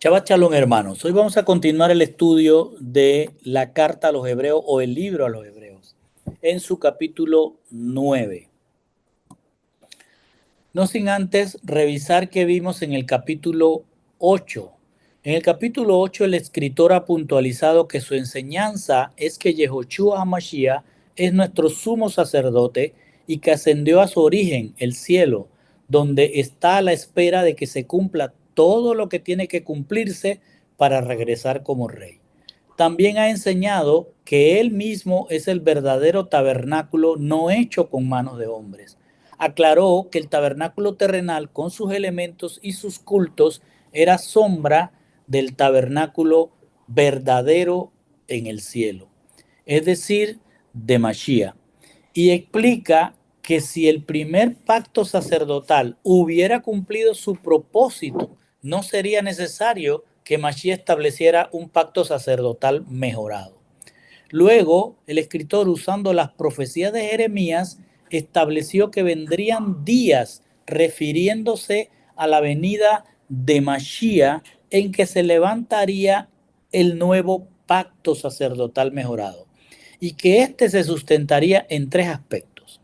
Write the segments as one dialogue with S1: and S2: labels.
S1: Shabbat Shalom, hermanos. Hoy vamos a continuar el estudio de la carta a los hebreos o el libro a los hebreos en su capítulo 9. No sin antes revisar qué vimos en el capítulo 8. En el capítulo 8 el escritor ha puntualizado que su enseñanza es que Yehoshua HaMashiach es nuestro sumo sacerdote y que ascendió a su origen, el cielo, donde está a la espera de que se cumpla todo lo que tiene que cumplirse para regresar como rey. También ha enseñado que él mismo es el verdadero tabernáculo no hecho con manos de hombres. Aclaró que el tabernáculo terrenal con sus elementos y sus cultos era sombra del tabernáculo verdadero en el cielo, es decir, de Mashiach. Y explica que si el primer pacto sacerdotal hubiera cumplido su propósito, no sería necesario que Mashiach estableciera un pacto sacerdotal mejorado. Luego, el escritor, usando las profecías de Jeremías, estableció que vendrían días refiriéndose a la venida de Mashiach en que se levantaría el nuevo pacto sacerdotal mejorado y que éste se sustentaría en tres aspectos.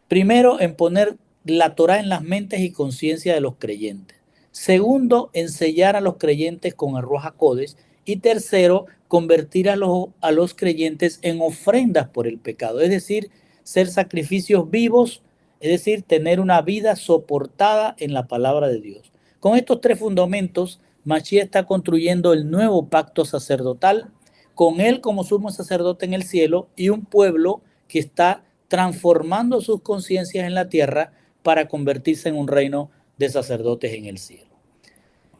S1: Primero, en poner la Torá en las mentes y conciencia de los creyentes. Segundo, en sellar a los creyentes con el Ruach HaKodesh. Y tercero, convertir a los creyentes en ofrendas por el pecado, es decir, ser sacrificios vivos, es decir, tener una vida soportada en la palabra de Dios. Con estos tres fundamentos, Mashiach está construyendo el nuevo pacto sacerdotal, con él como sumo sacerdote en el cielo y un pueblo que está transformando sus conciencias en la tierra para convertirse en un reino de sacerdotes en el cielo.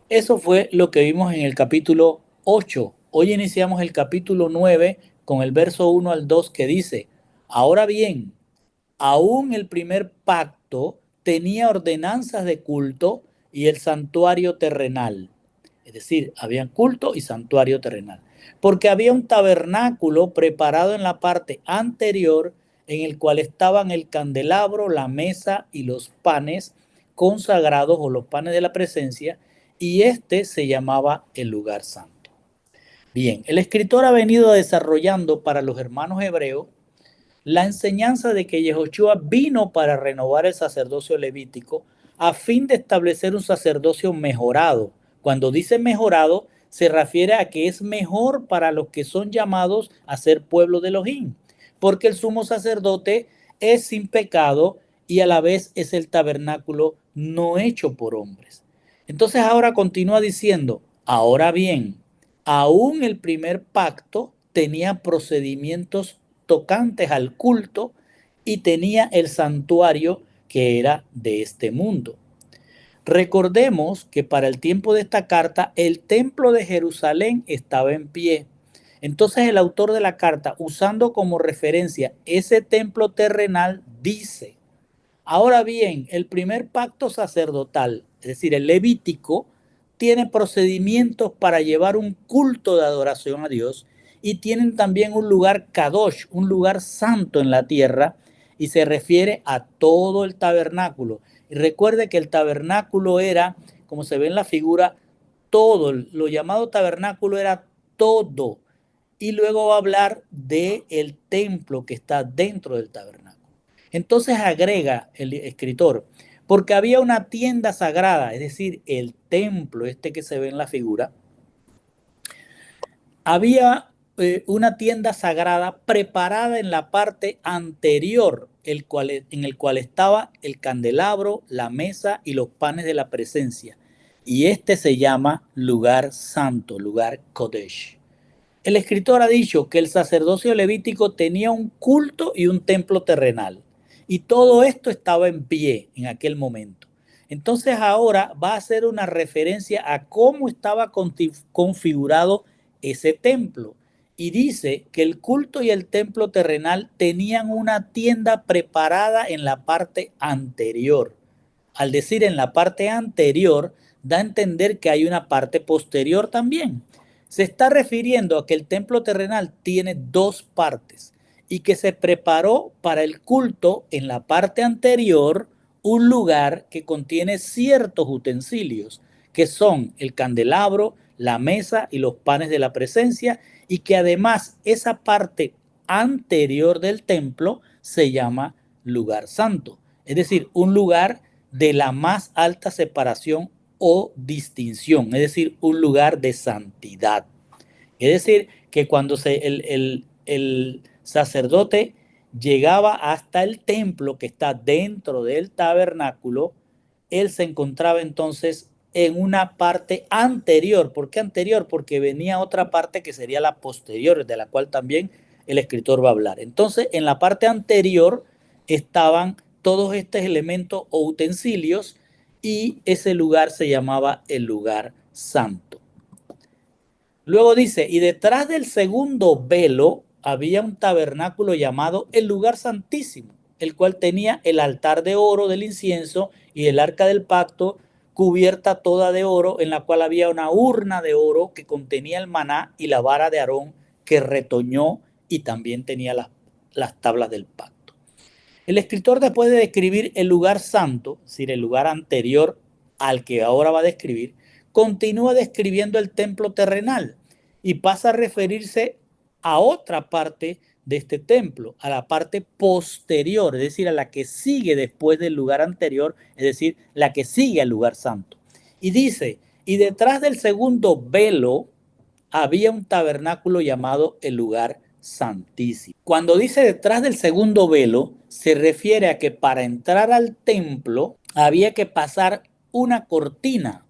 S1: Eso fue lo que vimos en el capítulo 8. Hoy iniciamos el capítulo 9 con el verso 1 al 2 que dice: ahora bien, aún el primer pacto tenía ordenanzas de culto y el santuario terrenal. Es decir, había culto y santuario terrenal. Porque había un tabernáculo preparado en la parte anterior en el cual estaban el candelabro, la mesa y los panes consagrados o los panes de la presencia, y este se llamaba el lugar santo. Bien, el escritor ha venido desarrollando para los hermanos hebreos la enseñanza de que Yehoshua vino para renovar el sacerdocio levítico a fin de establecer un sacerdocio mejorado. Cuando dice mejorado, se refiere a que es mejor para los que son llamados a ser pueblo de Elohim, porque el sumo sacerdote es sin pecado y a la vez es el tabernáculo no hecho por hombres. Entonces ahora continúa diciendo: ahora bien, aún el primer pacto tenía procedimientos tocantes al culto y tenía el santuario que era de este mundo. Recordemos que para el tiempo de esta carta el templo de Jerusalén estaba en pie. Entonces el autor de la carta, usando como referencia ese templo terrenal, dice: ahora bien, el primer pacto sacerdotal, es decir, el levítico, tiene procedimientos para llevar un culto de adoración a Dios y tienen también un lugar kadosh, un lugar santo en la tierra, y se refiere a todo el tabernáculo. Y recuerde que el tabernáculo era, como se ve en la figura, todo, lo llamado tabernáculo era todo. Y luego va a hablar del templo que está dentro del tabernáculo. Entonces agrega el escritor: porque había una tienda sagrada, es decir, el templo este que se ve en la figura, había una tienda sagrada preparada en la parte anterior, en el cual estaba el candelabro, la mesa y los panes de la presencia. Y este se llama lugar santo, lugar Kodesh. El escritor ha dicho que el sacerdocio levítico tenía un culto y un templo terrenal. Y todo esto estaba en pie en aquel momento. Entonces ahora va a hacer una referencia a cómo estaba configurado ese templo. Y dice que el culto y el templo terrenal tenían una tienda preparada en la parte anterior. Al decir en la parte anterior, da a entender que hay una parte posterior también. Se está refiriendo a que el templo terrenal tiene dos partes y que se preparó para el culto en la parte anterior un lugar que contiene ciertos utensilios que son el candelabro, la mesa y los panes de la presencia, y que además esa parte anterior del templo se llama lugar santo, es decir, un lugar de la más alta separación o distinción, es decir, un lugar de santidad. Es decir, que cuando el sacerdote llegaba hasta el templo que está dentro del tabernáculo, él se encontraba entonces en una parte anterior. ¿Por qué anterior? Porque venía otra parte que sería la posterior, de la cual también el escritor va a hablar. Entonces, en la parte anterior estaban todos estos elementos o utensilios y ese lugar se llamaba el lugar santo. Luego dice, y detrás del segundo velo había un tabernáculo llamado el lugar santísimo, el cual tenía el altar de oro del incienso y el arca del pacto cubierta toda de oro, en la cual había una urna de oro que contenía el maná y la vara de Aarón que retoñó y también tenía las tablas del pacto. El escritor, después de describir el lugar santo, es decir, el lugar anterior al que ahora va a describir, continúa describiendo el templo terrenal y pasa a referirse a otra parte de este templo, a la parte posterior, es decir, a la que sigue después del lugar anterior, es decir, la que sigue al lugar santo. Y dice, y detrás del segundo velo había un tabernáculo llamado el lugar santísimo. Cuando dice detrás del segundo velo, se refiere a que para entrar al templo había que pasar una cortina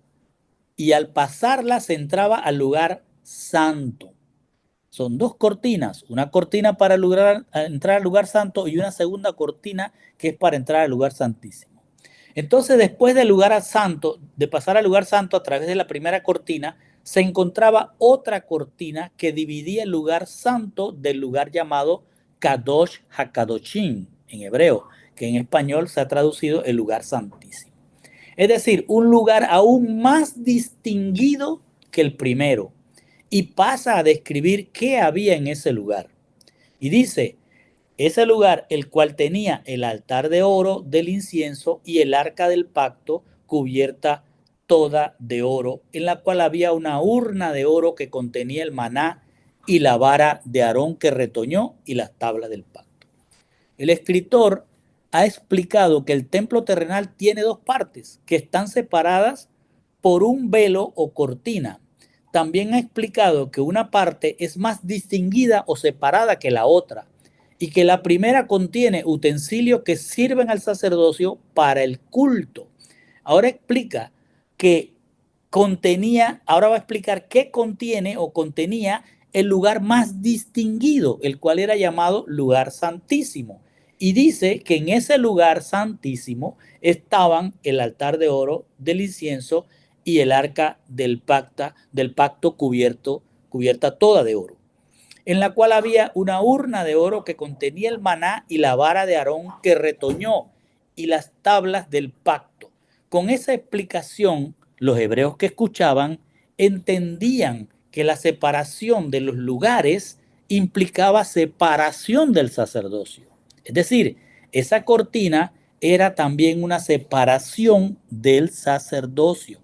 S1: y al pasarla se entraba al lugar santo. Son dos cortinas, una cortina para entrar al lugar santo y una segunda cortina que es para entrar al lugar santísimo. Entonces, después del lugar santo, de pasar al lugar santo a través de la primera cortina, se encontraba otra cortina que dividía el lugar santo del lugar llamado Kadosh HaKadoshim en hebreo, que en español se ha traducido el lugar santísimo. Es decir, un lugar aún más distinguido que el primero, y pasa a describir qué había en ese lugar. Y dice, ese lugar, el cual tenía el altar de oro del incienso y el arca del pacto cubierta toda de oro, en la cual había una urna de oro que contenía el maná y la vara de Aarón que retoñó y las tablas del pacto. El escritor ha explicado que el templo terrenal tiene dos partes que están separadas por un velo o cortina. También ha explicado que una parte es más distinguida o separada que la otra y que la primera contiene utensilios que sirven al sacerdocio para el culto. Ahora explica que ahora va a explicar qué contiene o contenía el lugar más distinguido, el cual era llamado lugar santísimo. Y dice que en ese lugar santísimo estaban el altar de oro del incienso y el arca del pacto cubierta toda de oro, en la cual había una urna de oro que contenía el maná y la vara de Aarón que retoñó y las tablas del pacto. Con esa explicación, los hebreos que escuchaban entendían que la separación de los lugares implicaba separación del sacerdocio. Es decir, esa cortina era también una separación del sacerdocio,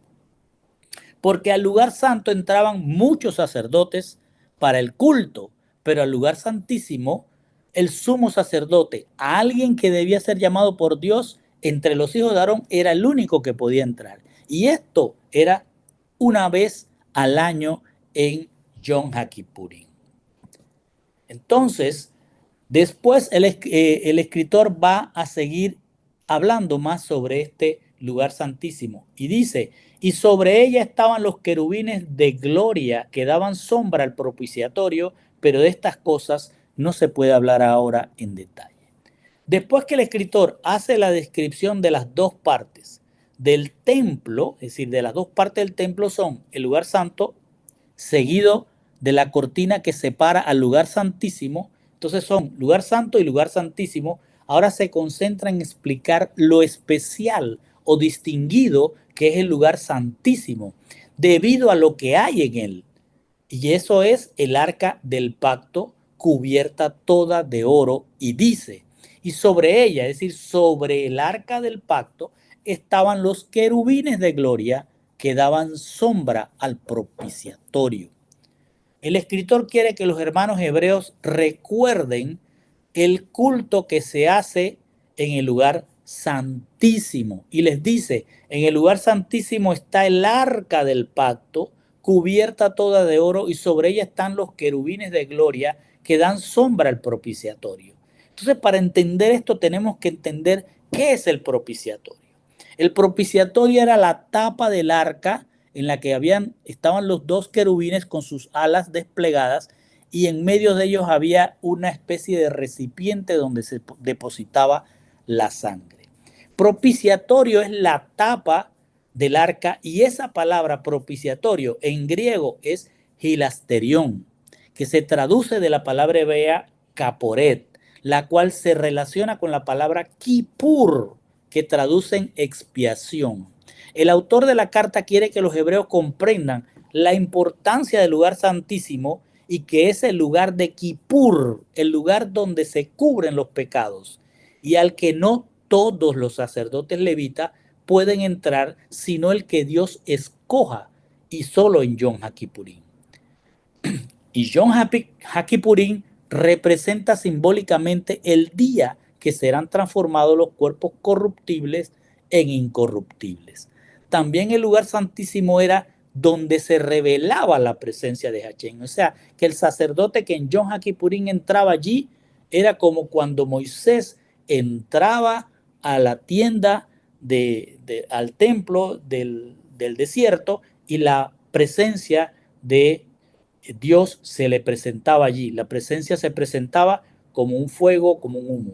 S1: porque al lugar santo entraban muchos sacerdotes para el culto, pero al lugar santísimo, el sumo sacerdote, alguien que debía ser llamado por Dios entre los hijos de Aarón, era el único que podía entrar. Y esto era una vez al año en Yom HaKippurim. Entonces, después el escritor va a seguir hablando más sobre este lugar santísimo y dice, y sobre ella estaban los querubines de gloria que daban sombra al propiciatorio, pero de estas cosas no se puede hablar ahora en detalle. Después que el escritor hace la descripción de las dos partes del templo, es decir, de las dos partes del templo son el lugar santo, seguido de la cortina que separa al lugar santísimo. Entonces son lugar santo y lugar santísimo. Ahora se concentra en explicar lo especial o distinguido que es el lugar santísimo, debido a lo que hay en él. Y eso es el arca del pacto cubierta toda de oro, y dice, y sobre ella, es decir, sobre el arca del pacto, estaban los querubines de gloria que daban sombra al propiciatorio. El escritor quiere que los hermanos hebreos recuerden el culto que se hace en el lugar santísimo. Y les dice, en el lugar santísimo está el arca del pacto, cubierta toda de oro, y sobre ella están los querubines de gloria que dan sombra al propiciatorio. Entonces, para entender esto tenemos que entender qué es el propiciatorio. El propiciatorio era la tapa del arca en la que estaban los dos querubines con sus alas desplegadas, y en medio de ellos había una especie de recipiente donde se depositaba la sangre. Propiciatorio es la tapa del arca, y esa palabra propiciatorio en griego es hilasterión, que se traduce de la palabra hebrea caporet, la cual se relaciona con la palabra kippur, que traducen expiación. El autor de la carta quiere que los hebreos comprendan la importancia del lugar santísimo, y que es el lugar de Kippur, el lugar donde se cubren los pecados, y al que no todos los sacerdotes levitas pueden entrar, sino el que Dios escoja, y solo en Yom HaKippurim. Y Yom HaKippurim representa simbólicamente el día que serán transformados los cuerpos corruptibles en incorruptibles. También el lugar santísimo era donde se revelaba la presencia de Hachén. O sea, que el sacerdote que en Yom HaKippurim entraba allí era como cuando Moisés entraba a la tienda, al templo del desierto, y la presencia de Dios se le presentaba allí. La presencia se presentaba como un fuego, como un humo.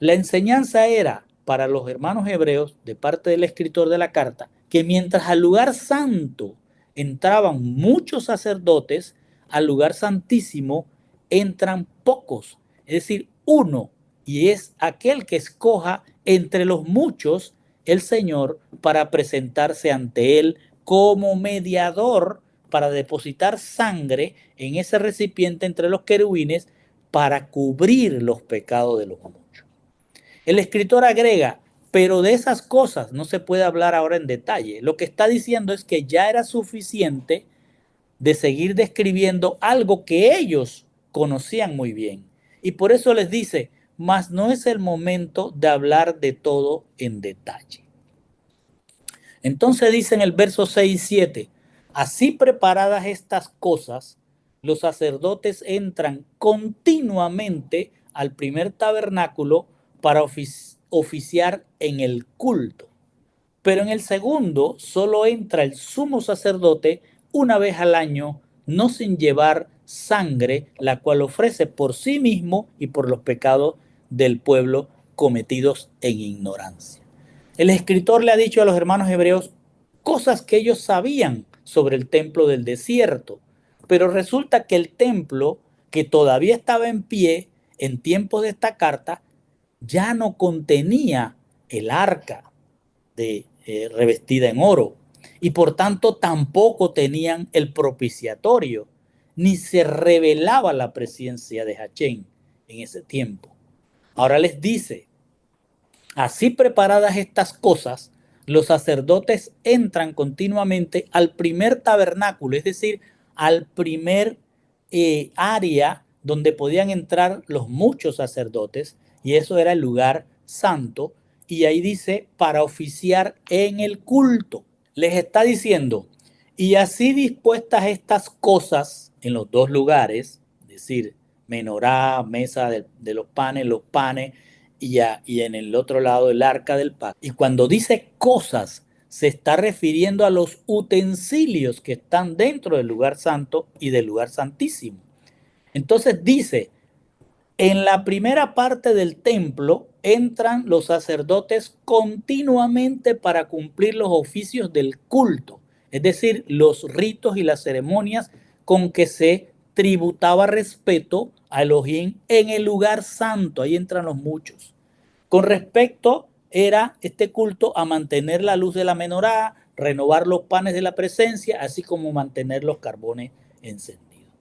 S1: La enseñanza era para los hermanos hebreos, de parte del escritor de la carta, que mientras al lugar santo entraban muchos sacerdotes, al lugar santísimo entran pocos, es decir, uno, y es aquel que escoja entre los muchos el Señor para presentarse ante él como mediador, para depositar sangre en ese recipiente entre los querubines para cubrir los pecados de los muchos. El escritor agrega, pero de esas cosas no se puede hablar ahora en detalle. Lo que está diciendo es que ya era suficiente de seguir describiendo algo que ellos conocían muy bien. Y por eso les dice, mas no es el momento de hablar de todo en detalle. Entonces dice en el verso 6 y 7, así preparadas estas cosas, los sacerdotes entran continuamente al primer tabernáculo para oficiar en el culto. Pero en el segundo solo entra el sumo sacerdote una vez al año, no sin llevar sangre, la cual ofrece por sí mismo y por los pecados del pueblo cometidos en ignorancia. El escritor le ha dicho a los hermanos hebreos cosas que ellos sabían sobre el templo del desierto, pero resulta que el templo, que todavía estaba en pie en tiempos de esta carta, ya no contenía el arca revestida en oro, y por tanto tampoco tenían el propiciatorio, ni se revelaba la presencia de Hachén en ese tiempo. Ahora les dice, así preparadas estas cosas, los sacerdotes entran continuamente al primer tabernáculo, es decir, al primer área donde podían entrar los muchos sacerdotes, y eso era el lugar santo, y ahí dice, para oficiar en el culto. Les está diciendo, y así dispuestas estas cosas en los dos lugares, es decir, menorá, mesa de los panes y en el otro lado el arca del pacto. Y cuando dice cosas, se está refiriendo a los utensilios que están dentro del lugar santo y del lugar santísimo. Entonces dice, en la primera parte del templo entran los sacerdotes continuamente para cumplir los oficios del culto, es decir, los ritos y las ceremonias con que se tributaba respeto a Elohim en el lugar santo. Ahí entran los muchos. Con respecto era este culto a mantener la luz de la menorá, renovar los panes de la presencia, así como mantener los carbones encendidos.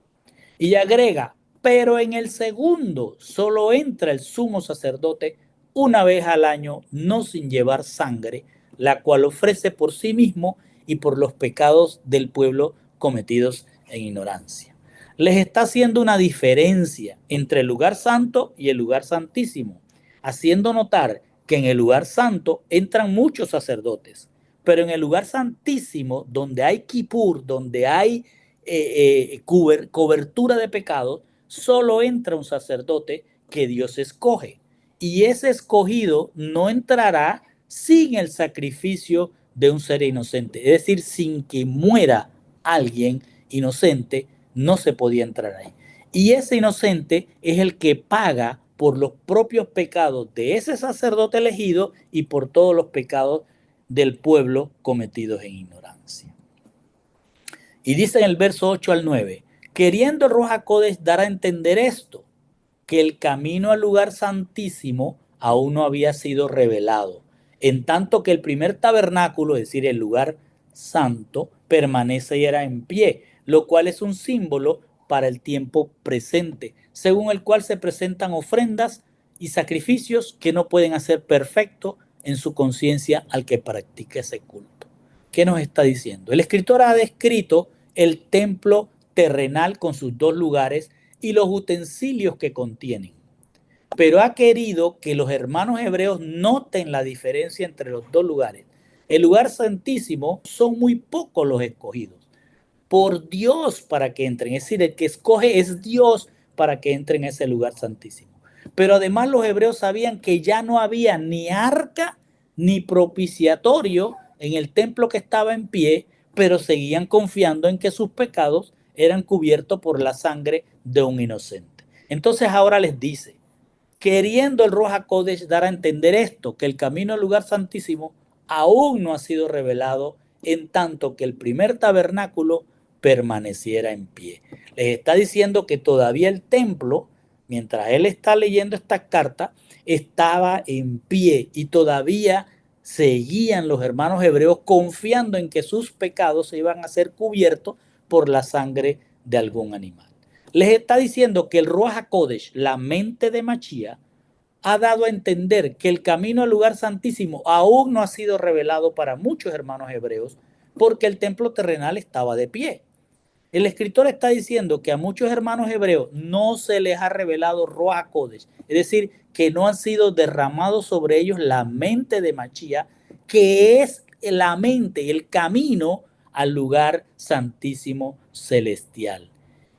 S1: Y agrega, pero en el segundo solo entra el sumo sacerdote una vez al año, no sin llevar sangre, la cual ofrece por sí mismo y por los pecados del pueblo cometidos en ignorancia. Les está haciendo una diferencia entre el lugar santo y el lugar santísimo, haciendo notar que en el lugar santo entran muchos sacerdotes, pero en el lugar santísimo, donde hay Kippur, donde hay cobertura de pecados, solo entra un sacerdote que Dios escoge. Y ese escogido no entrará sin el sacrificio de un ser inocente. Es decir, sin que muera alguien inocente, no se podía entrar ahí. Y ese inocente es el que paga por los propios pecados de ese sacerdote elegido y por todos los pecados del pueblo cometidos en ignorancia. Y dice en el verso 8 al 9, queriendo el Ruach HaKodesh dar a entender esto, que el camino al lugar santísimo aún no había sido revelado, en tanto que el primer tabernáculo, es decir, el lugar santo, permanece y era en pie, lo cual es un símbolo para el tiempo presente, según el cual se presentan ofrendas y sacrificios que no pueden hacer perfecto en su conciencia al que practica ese culto. ¿Qué nos está diciendo? El escritor ha descrito el templo terrenal con sus dos lugares y los utensilios que contienen, pero ha querido que los hermanos hebreos noten la diferencia entre los dos lugares. El lugar santísimo son muy pocos los escogidos por Dios para que entren, es decir, el que escoge es Dios para que entren en ese lugar santísimo. Pero además los hebreos sabían que ya no había ni arca ni propiciatorio en el templo que estaba en pie, pero seguían confiando en que sus pecados eran cubiertos por la sangre de un inocente. Entonces ahora les dice, queriendo el Ruach HaKodesh dar a entender esto, que el camino al lugar santísimo aún no ha sido revelado, en tanto que el primer tabernáculo permaneciera en pie. Les está diciendo que todavía el templo, mientras él está leyendo estas cartas, estaba en pie y todavía seguían los hermanos hebreos confiando en que sus pecados se iban a ser cubiertos por la sangre de algún animal. Les está diciendo que el Ruach HaKodesh, la mente de Mashiach, ha dado a entender que el camino al lugar santísimo aún no ha sido revelado para muchos hermanos hebreos porque el templo terrenal estaba de pie. El escritor está diciendo que a muchos hermanos hebreos no se les ha revelado Ruach HaKodesh, es decir, que no han sido derramados sobre ellos la mente de Mashiach, que es la mente, el camino al lugar santísimo celestial.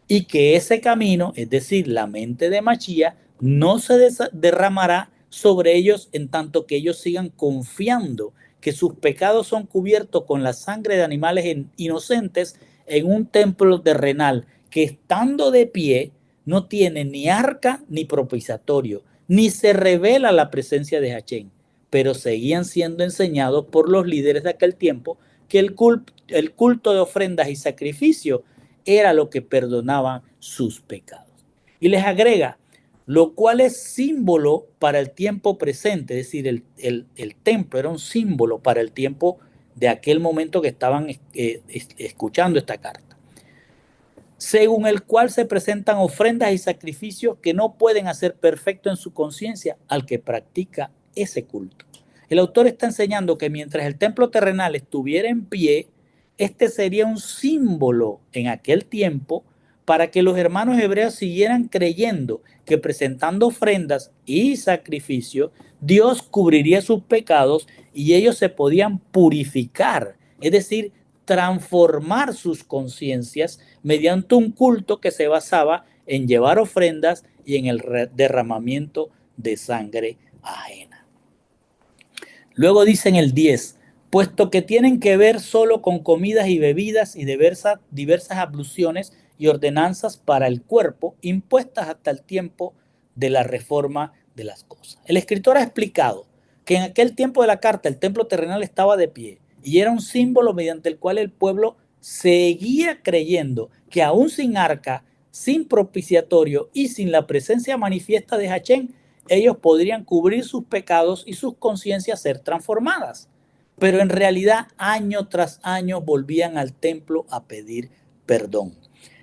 S1: Y que ese camino, es decir, la mente de Mashiach, no se derramará sobre ellos en tanto que ellos sigan confiando que sus pecados son cubiertos con la sangre de animales inocentes en un templo terrenal que estando de pie no tiene ni arca ni propiciatorio, ni se revela la presencia de Hachén, pero seguían siendo enseñados por los líderes de aquel tiempo que el culto de ofrendas y sacrificios era lo que perdonaba sus pecados. Y les agrega, lo cual es símbolo para el tiempo presente, es decir, el templo era un símbolo para el tiempo de aquel momento que estaban escuchando esta carta, según el cual se presentan ofrendas y sacrificios que no pueden hacer perfecto en su conciencia al que practica ese culto. El autor está enseñando que mientras el templo terrenal estuviera en pie, este sería un símbolo en aquel tiempo para que los hermanos hebreos siguieran creyendo que presentando ofrendas y sacrificios, Dios cubriría sus pecados y ellos se podían purificar, es decir, transformar sus conciencias mediante un culto que se basaba en llevar ofrendas y en el derramamiento de sangre ajena. Luego dice en el 10, puesto que tienen que ver solo con comidas y bebidas y diversas abluciones y ordenanzas para el cuerpo impuestas hasta el tiempo de la reforma de las cosas. El escritor ha explicado que en aquel tiempo de la carta el templo terrenal estaba de pie y era un símbolo mediante el cual el pueblo seguía creyendo que aún sin arca, sin propiciatorio y sin la presencia manifiesta de Hachén, ellos podrían cubrir sus pecados y sus conciencias ser transformadas. Pero en realidad, año tras año volvían al templo a pedir perdón.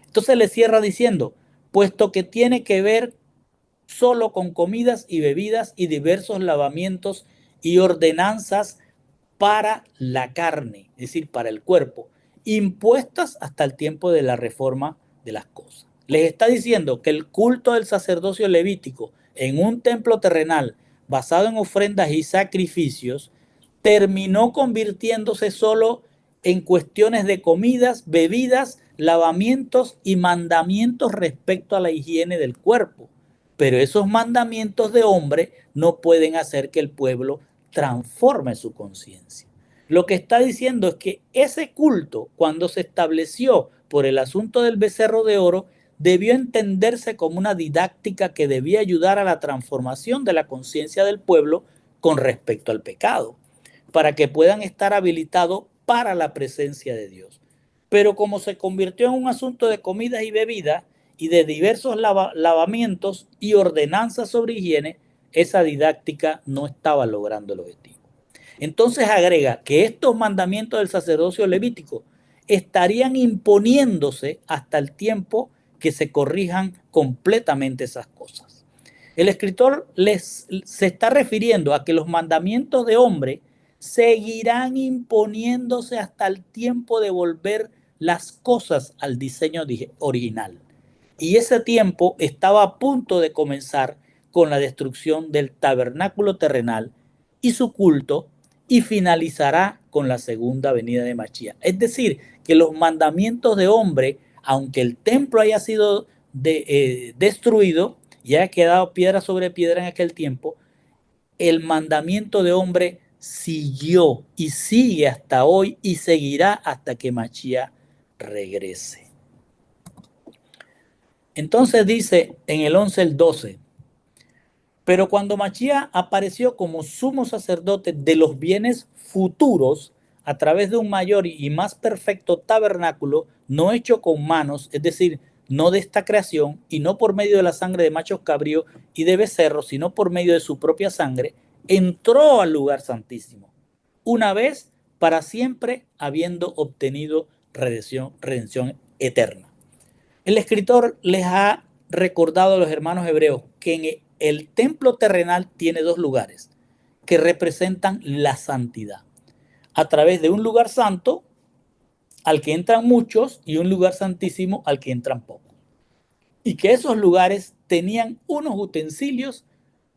S1: Entonces le cierra diciendo, puesto que tiene que ver solo con comidas y bebidas y diversos lavamientos y ordenanzas para la carne, es decir, para el cuerpo, impuestas hasta el tiempo de la reforma de las cosas. Les está diciendo que el culto del sacerdocio levítico en un templo terrenal basado en ofrendas y sacrificios terminó convirtiéndose solo en cuestiones de comidas, bebidas, lavamientos y mandamientos respecto a la higiene del cuerpo. Pero esos mandamientos de hombre no pueden hacer que el pueblo transforme su conciencia. Lo que está diciendo es que ese culto, cuando se estableció por el asunto del becerro de oro, debió entenderse como una didáctica que debía ayudar a la transformación de la conciencia del pueblo con respecto al pecado, para que puedan estar habilitados para la presencia de Dios. Pero como se convirtió en un asunto de comidas y bebidas y de diversos lavamientos y ordenanzas sobre higiene, esa didáctica no estaba logrando el objetivo. Entonces agrega que estos mandamientos del sacerdocio levítico estarían imponiéndose hasta el tiempo que se corrijan completamente esas cosas. El escritor se está refiriendo a que los mandamientos de hombre seguirán imponiéndose hasta el tiempo de volver las cosas al diseño original. Y ese tiempo estaba a punto de comenzar con la destrucción del tabernáculo terrenal y su culto, y finalizará con la segunda venida de Mashiach. Es decir, que los mandamientos de hombre, aunque el templo haya sido destruido y haya quedado piedra sobre piedra en aquel tiempo, el mandamiento de hombre siguió y sigue hasta hoy y seguirá hasta que Mashiach regrese. Entonces dice en el 11 el 12, pero cuando Mashiach apareció como sumo sacerdote de los bienes futuros a través de un mayor y más perfecto tabernáculo, no hecho con manos, es decir, no de esta creación, y no por medio de la sangre de machos cabríos y de becerros, sino por medio de su propia sangre, entró al lugar santísimo, una vez para siempre, habiendo obtenido redención eterna. El escritor les ha recordado a los hermanos hebreos que en el templo terrenal tiene dos lugares que representan la santidad. A través de un lugar santo al que entran muchos y un lugar santísimo al que entran pocos. Y que esos lugares tenían unos utensilios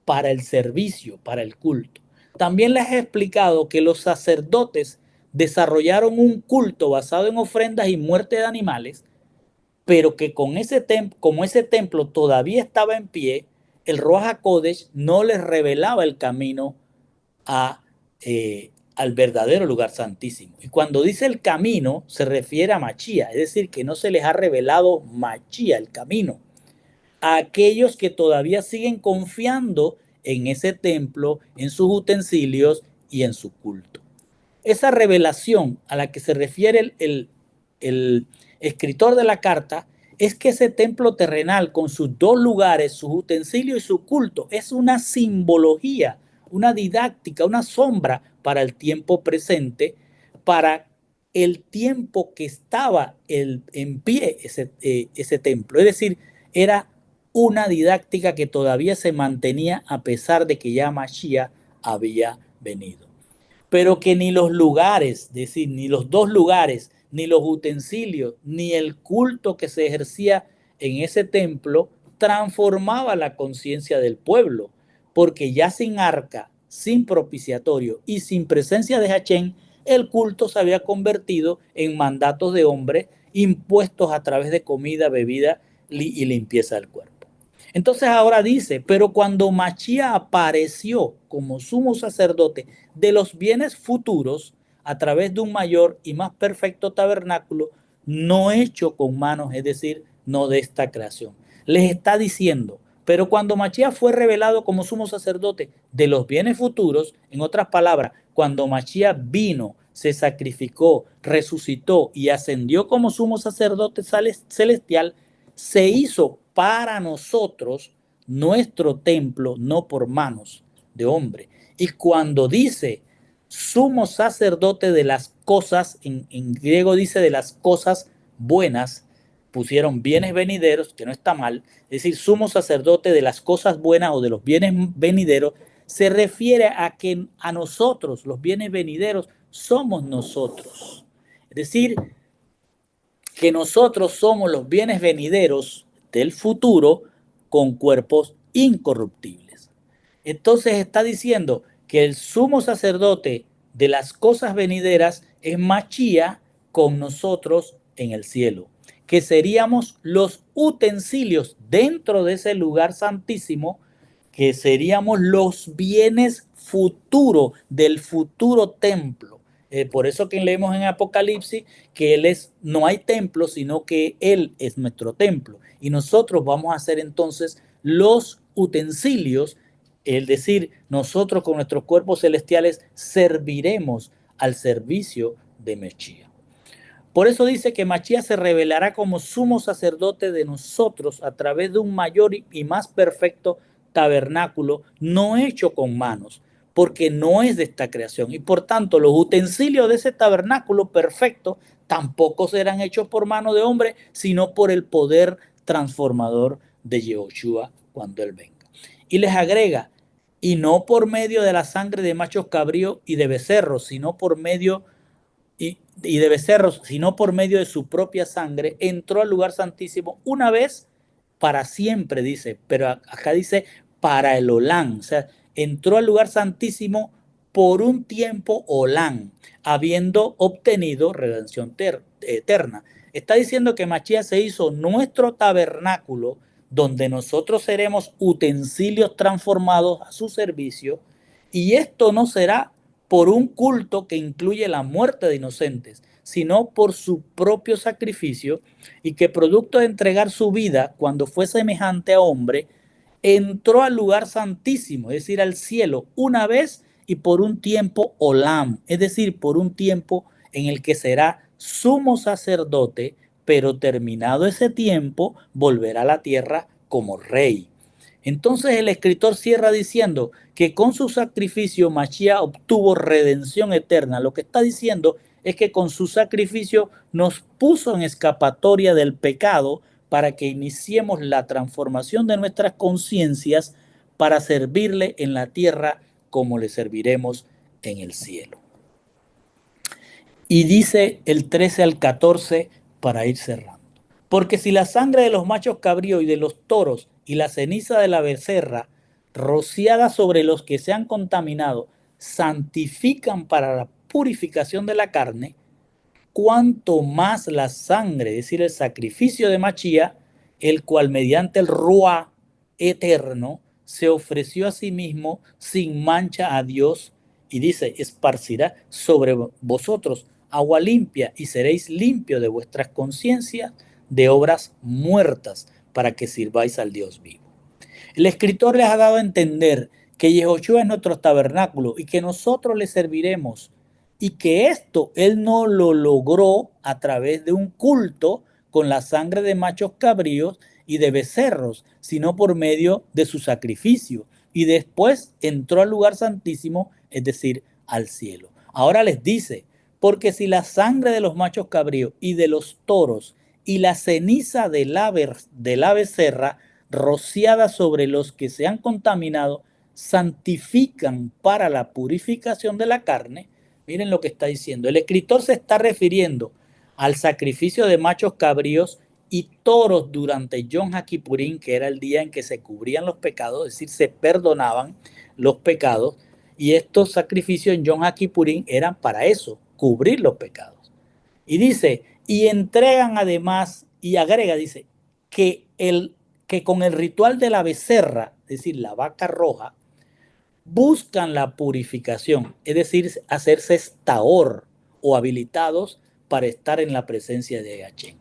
S1: para el servicio, para el culto. También les he explicado que los sacerdotes desarrollaron un culto basado en ofrendas y muerte de animales, pero que como ese templo todavía estaba en pie, el Ruach HaKodesh no les revelaba el camino al verdadero lugar santísimo. Y cuando dice el camino, se refiere a Mashiach, es decir, que no se les ha revelado Mashiach, el camino, a aquellos que todavía siguen confiando en ese templo, en sus utensilios y en su culto. Esa revelación a la que se refiere el escritor de la carta es que ese templo terrenal con sus dos lugares, sus utensilios y su culto, es una simbología, una didáctica, una sombra para el tiempo presente, para el tiempo que estaba en pie ese templo. Es decir, era una didáctica que todavía se mantenía a pesar de que ya Mashiach había venido. Pero que ni los lugares, es decir, ni los dos lugares, ni los utensilios, ni el culto que se ejercía en ese templo transformaba la conciencia del pueblo, porque ya sin arca, sin propiciatorio y sin presencia de Hachén, el culto se había convertido en mandatos de hombres impuestos a través de comida, bebida y limpieza del cuerpo. Entonces ahora dice, pero cuando Mashiach apareció como sumo sacerdote de los bienes futuros a través de un mayor y más perfecto tabernáculo, no hecho con manos, es decir, no de esta creación. Les está diciendo, pero cuando Mashiach fue revelado como sumo sacerdote de los bienes futuros, en otras palabras, cuando Mashiach vino, se sacrificó, resucitó y ascendió como sumo sacerdote celestial, se hizo para nosotros nuestro templo, no por manos de hombre. Y cuando dice sumo sacerdote de las cosas, en griego dice de las cosas buenas, pusieron bienes venideros, que no está mal, es decir, sumo sacerdote de las cosas buenas o de los bienes venideros, se refiere a que a nosotros, los bienes venideros, somos nosotros. Es decir, que nosotros somos los bienes venideros del futuro con cuerpos incorruptibles. Entonces está diciendo que el sumo sacerdote de las cosas venideras es Machía con nosotros en el cielo, que seríamos los utensilios dentro de ese lugar santísimo, que seríamos los bienes futuros del futuro templo. Por eso que leemos en Apocalipsis que Él es, no hay templo, sino que Él es nuestro templo. Y nosotros vamos a ser entonces los utensilios, es decir, nosotros con nuestros cuerpos celestiales serviremos al servicio de Machía. Por eso dice que Machía se revelará como sumo sacerdote de nosotros a través de un mayor y más perfecto tabernáculo, no hecho con manos, porque no es de esta creación. Y por tanto, los utensilios de ese tabernáculo perfecto tampoco serán hechos por mano de hombre, sino por el poder transformador de Yehoshua cuando Él venga. Y les agrega, y no por medio de la sangre de machos cabríos y de becerros, sino por medio de becerros, sino por medio de su propia sangre, entró al lugar santísimo una vez para siempre, dice, pero acá dice para el Olán, o sea, entró al lugar santísimo por un tiempo Olán, habiendo obtenido redención eterna. Está diciendo que Machías se hizo nuestro tabernáculo, donde nosotros seremos utensilios transformados a su servicio, y esto no será por un culto que incluye la muerte de inocentes, sino por su propio sacrificio, y que producto de entregar su vida cuando fue semejante a hombre, entró al lugar santísimo, es decir, al cielo, una vez y por un tiempo olam, es decir, por un tiempo en el que será sumo sacerdote, pero terminado ese tiempo volverá a la tierra como rey. Entonces el escritor cierra diciendo que con su sacrificio Mashiach obtuvo redención eterna. Lo que está diciendo es que con su sacrificio nos puso en escapatoria del pecado para que iniciemos la transformación de nuestras conciencias para servirle en la tierra como le serviremos en el cielo. Y dice el 13 al 14 para ir cerrando. Porque si la sangre de los machos cabríos y de los toros y la ceniza de la becerra rociada sobre los que se han contaminado santifican para la purificación de la carne, cuanto más la sangre, es decir, el sacrificio de Machía, el cual mediante el Ruá eterno se ofreció a sí mismo sin mancha a Dios, y dice, esparcirá sobre vosotros agua limpia y seréis limpios de vuestras conciencias de obras muertas para que sirváis al Dios vivo. El escritor les ha dado a entender que Yehoshua es nuestro tabernáculo y que nosotros le serviremos, y que esto él no lo logró a través de un culto con la sangre de machos cabríos y de becerros, sino por medio de su sacrificio, y después entró al lugar santísimo, es decir, al cielo. Ahora les dice, porque si la sangre de los machos cabríos y de los toros y la ceniza de la becerra rociada sobre los que se han contaminado santifican para la purificación de la carne. Miren lo que está diciendo. El escritor se está refiriendo al sacrificio de machos cabríos y toros durante Yom HaKippurim, que era el día en que se cubrían los pecados, es decir, se perdonaban los pecados, y estos sacrificios en Yom HaKippurim eran para eso, cubrir los pecados. Y dice, y entregan además, y agrega, dice, que con el ritual de la becerra, es decir, la vaca roja, buscan la purificación, es decir, hacerse estaor o habilitados para estar en la presencia de Hashem.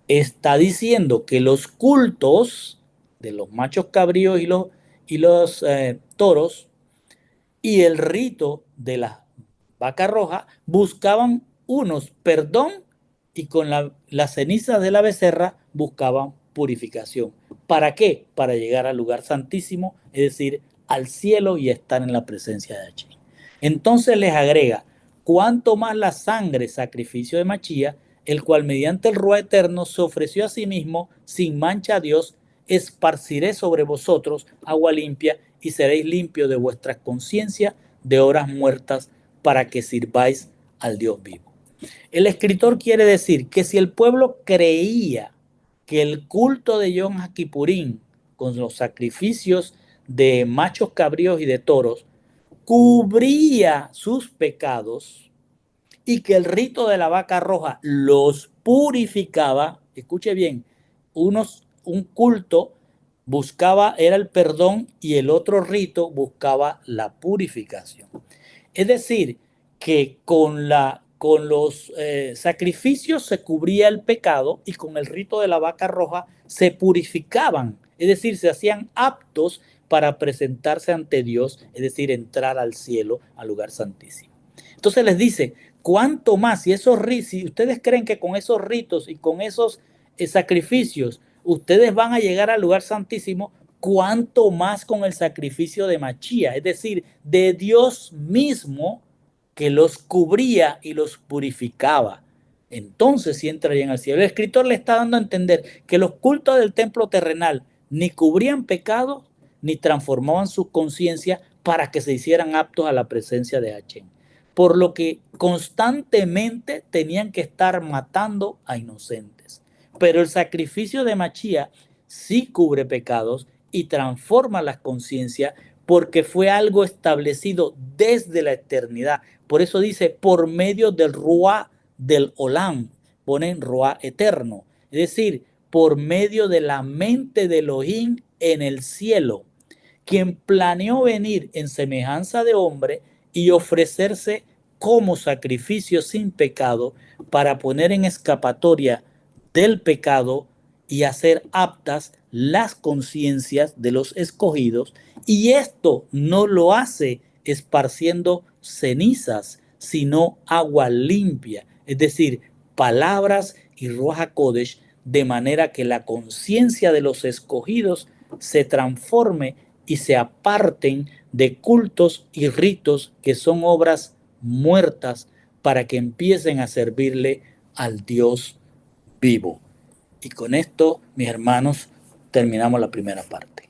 S1: Está diciendo que los cultos de los machos cabríos y los toros y el rito de la vaca roja buscaban unos perdón, y con las cenizas de la becerra buscaban purificación. ¿Para qué? Para llegar al lugar santísimo, es decir, al cielo y estar en la presencia de Hashem. Entonces les agrega, cuanto más la sangre, sacrificio de Machía, el cual mediante el Ruá eterno se ofreció a sí mismo sin mancha a Dios, esparciré sobre vosotros agua limpia y seréis limpios de vuestras conciencias de horas muertas para que sirváis al Dios vivo. El escritor quiere decir que si el pueblo creía que el culto de Yom Kippurín, con los sacrificios de machos cabríos y de toros, cubría sus pecados y que el rito de la vaca roja los purificaba, escuche bien, un culto buscaba, era el perdón y el otro rito buscaba la purificación. Es decir, que con los sacrificios se cubría el pecado y con el rito de la vaca roja se purificaban, es decir, se hacían aptos para presentarse ante Dios, es decir, entrar al cielo, al lugar santísimo. Entonces les dice, ¿cuánto más? Si ustedes creen que con esos ritos y con esos sacrificios ustedes van a llegar al lugar santísimo, cuánto más con el sacrificio de Machía, es decir, de Dios mismo que los cubría y los purificaba. Entonces sí entrarían al cielo. El escritor le está dando a entender que los cultos del templo terrenal ni cubrían pecados ni transformaban su conciencia para que se hicieran aptos a la presencia de Hashem. Por lo que constantemente tenían que estar matando a inocentes. Pero el sacrificio de Machía sí cubre pecados y transforma las conciencias porque fue algo establecido desde la eternidad. Por eso dice, por medio del Ruá del Olam, ponen Ruá eterno. Es decir, por medio de la mente de Elohim en el cielo, quien planeó venir en semejanza de hombre y ofrecerse como sacrificio sin pecado para poner en escapatoria del pecado y hacer aptas las conciencias de los escogidos, y esto no lo hace esparciendo cenizas, sino agua limpia, es decir, palabras y Ruach HaKodesh, de manera que la conciencia de los escogidos se transforme y se aparten de cultos y ritos que son obras muertas para que empiecen a servirle al Dios vivo. Y con esto, mis hermanos, terminamos la primera parte.